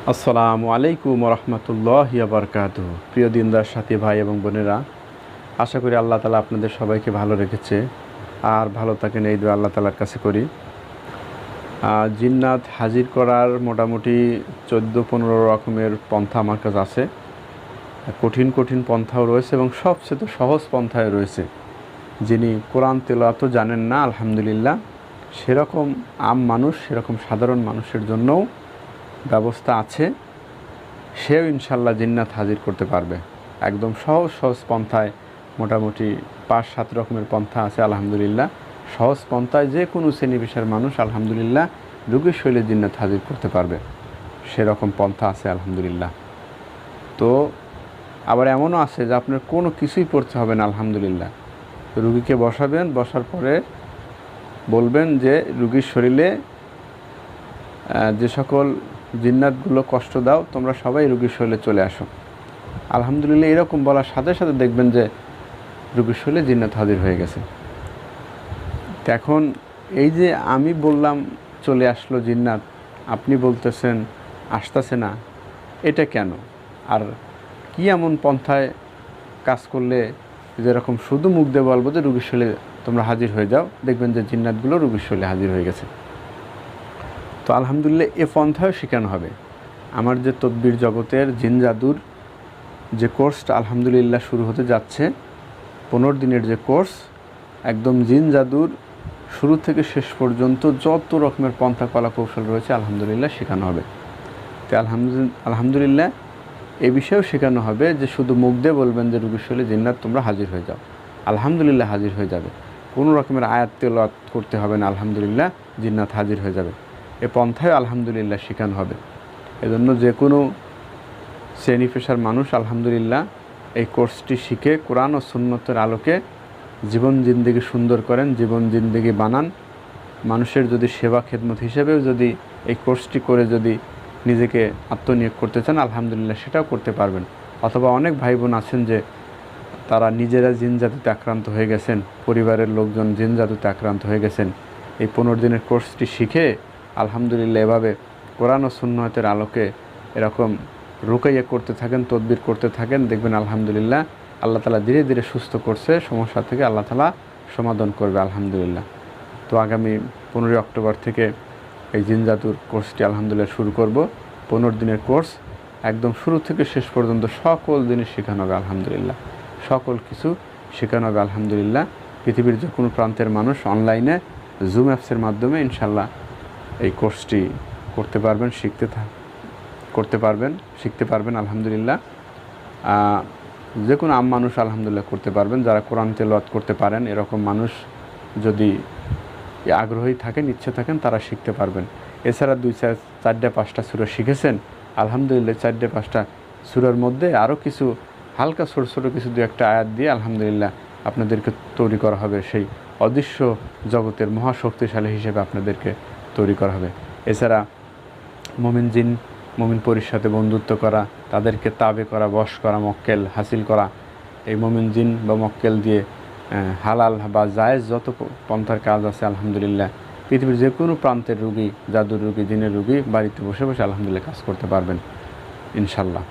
আসসালামু আলাইকুম রহমতুল্লাহি বারকাতুহু। প্রিয় দিনদার সাথী ভাই এবং বোনেরা, আশা করি আল্লাহ তালা আপনাদের সবাইকে ভালো রেখেছে আর ভালো থাকেন, এই দোয়া আল্লাহ তালার কাছে করি। জিন্নাত হাজির করার মোটামুটি 14-15 রকমের পন্থা আমার কাছে আছে। কঠিন কঠিন পন্থাও রয়েছে এবং সবচেয়ে সহজ পন্থায় রয়েছে। যিনি কোরআন তেলাওয়াতও জানেন না, আলহামদুলিল্লাহ, সেরকম মানুষ, সেরকম সাধারণ মানুষের জন্যও ব্যবস্থা আছে। সেও ইনশাল্লাহ জিন্নাত হাজির করতে পারবে। একদম সহজ সহজ পন্থায় মোটামুটি 5-7 রকমের পন্থা আছে আলহামদুলিল্লাহ। সহজ পন্থায় যে কোনো শ্রেণী পেশার মানুষ আলহামদুলিল্লাহ রোগীর শৈলে জিন্নাত হাজির করতে পারবে, সেরকম পন্থা আছে আলহামদুলিল্লাহ। তো আবার এমনও আছে যে আপনার কোনো কিছুই পড়তে হবে না আলহামদুলিল্লাহ। রুগীকে বসাবেন, বসার পরে বলবেন যে রুগীর শরীরে যে সকল জিন্নাতগুলো কষ্ট দাও তোমরা সবাই রুগীর শরীরে চলে আসো। আলহামদুলিল্লাহ এরকম বলার সাথে সাথে দেখবেন যে রুগীর শরীরে জিন্নাত হাজির হয়ে গেছে। তো এখন এই যে আমি বললাম চলে আসলো জিন্নাত, আপনি বলতেছেন আসতেছে না, এটা কেন? আর কি এমন পন্থায় কাজ করলে যেরকম শুধু মুখ দিয়ে বলবো যে রুগীর শরীরে তোমরা হাজির হয়ে যাও, দেখবেন যে জিন্নাতগুলো রুগীর শরীরে হাজির হয়ে গেছে। তো আলহামদুলিল্লাহ এ পন্থাও শেখানো হবে। আমার যে তদবির জগতের জিন জাদুর যে কোর্সটা আলহামদুলিল্লাহ শুরু হতে যাচ্ছে, 15 দিনের যে কোর্স, একদম জিন জাদুর শুরু থেকে শেষ পর্যন্ত যত রকমের পন্থা কলা কৌশল রয়েছে আলহামদুলিল্লাহ শেখানো হবে। তো আলহামদুলিল্লাহ এ বিষয়েও শেখানো হবে যে শুধু মুখ দিয়ে বলবেন যে রুগীর শরীরে জিন্নাত তোমরা হাজির হয়ে যাও, আলহামদুলিল্লাহ হাজির হয়ে যাবে। কোনো রকমের আয়াত তেলাওয়াত করতে হবে না, আলহামদুলিল্লাহ জিন্নাত হাজির হয়ে যাবে। এ পন্থায় আলহামদুলিল্লাহ শেখানো হবে। এজন্য যে কোনো শ্রেণী পেশার মানুষ আলহামদুলিল্লাহ এই কোর্সটি শিখে কোরআন ও সুন্নতের আলোকে জীবন জিন্দেগি সুন্দর করেন, জীবন জিন্দেগি বানান। মানুষের যদি সেবা খেদমত হিসেবেও যদি এই কোর্সটি করে যদি নিজেকে আত্মনিয়োগ করতে চান, আলহামদুলিল্লাহ সেটাও করতে পারবেন। অথবা অনেক ভাই বোন আছেন যে তারা নিজেরা জিন জাদুতে আক্রান্ত হয়ে গেছেন, পরিবারের লোকজন জিন জাদুতে আক্রান্ত হয়ে গেছেন। এই 15 দিনের কোর্সটি শিখে আলহামদুলিল্লাহ এভাবে কোরআন ও সুন্নতের আলোকে এরকম রুকাইয়া করতে থাকেন, তদবির করতে থাকেন, দেখবেন আলহামদুলিল্লাহ আল্লাহ তালা ধীরে ধীরে সুস্থ করছে, সমস্যা থেকে আল্লাহ তালা সমাধান করবে আলহামদুলিল্লাহ। তো আগামী 15 অক্টোবর থেকে এই জিন জাদুর কোর্সটি আলহামদুলিল্লাহ শুরু করব। 15 দিনের কোর্স, একদম শুরু থেকে শেষ পর্যন্ত সকল জিনিস শেখানো হবে আলহামদুলিল্লাহ, সকল কিছু শেখানো হবে আলহামদুলিল্লাহ। পৃথিবীর যে কোনো প্রান্তের মানুষ অনলাইনে জুম অ্যাপসের মাধ্যমে ইনশাল্লাহ এই কোর্সটি করতে পারবেন, শিখতে পারবেন আলহামদুলিল্লাহ। যে কোনো মানুষ আলহামদুলিল্লাহ করতে পারবেন। যারা কোরআন তেলাওয়াত করতে পারেন এরকম মানুষ যদি আগ্রহী থাকেন, ইচ্ছে থাকেন, তারা শিখতে পারবেন। এছাড়া 2-4-5টা সূরা শিখেছেন আলহামদুলিল্লাহ, 4-5টা সূরার মধ্যে আরও কিছু হালকা ছোটো ছোটো কিছু 2-1টা আয়াত দিয়ে আলহামদুলিল্লাহ আপনাদেরকে তৈরি করা হবে, সেই অদৃশ্য জগতের মহাশক্তিশালী হিসেবে আপনাদেরকে তৈরি করা হবে। এছাড়া মুমিন পরীর সাথে বন্ধুত্ব করা, তাদেরকে তাবে করা, বশ করা, মক্কেল হাসিল করা, এই মুমিন জিন বা মক্কেল দিয়ে হালাল বা জায়েজ যত পন্থার কাজ আছে আলহামদুলিল্লাহ পৃথিবীর যে কোনো প্রান্তের রুগী, জাদুর রুগী, জিনের রুগী বাড়িতে বসে বসে আলহামদুলিল্লাহ কাজ করতে পারবেন ইনশাল্লাহ।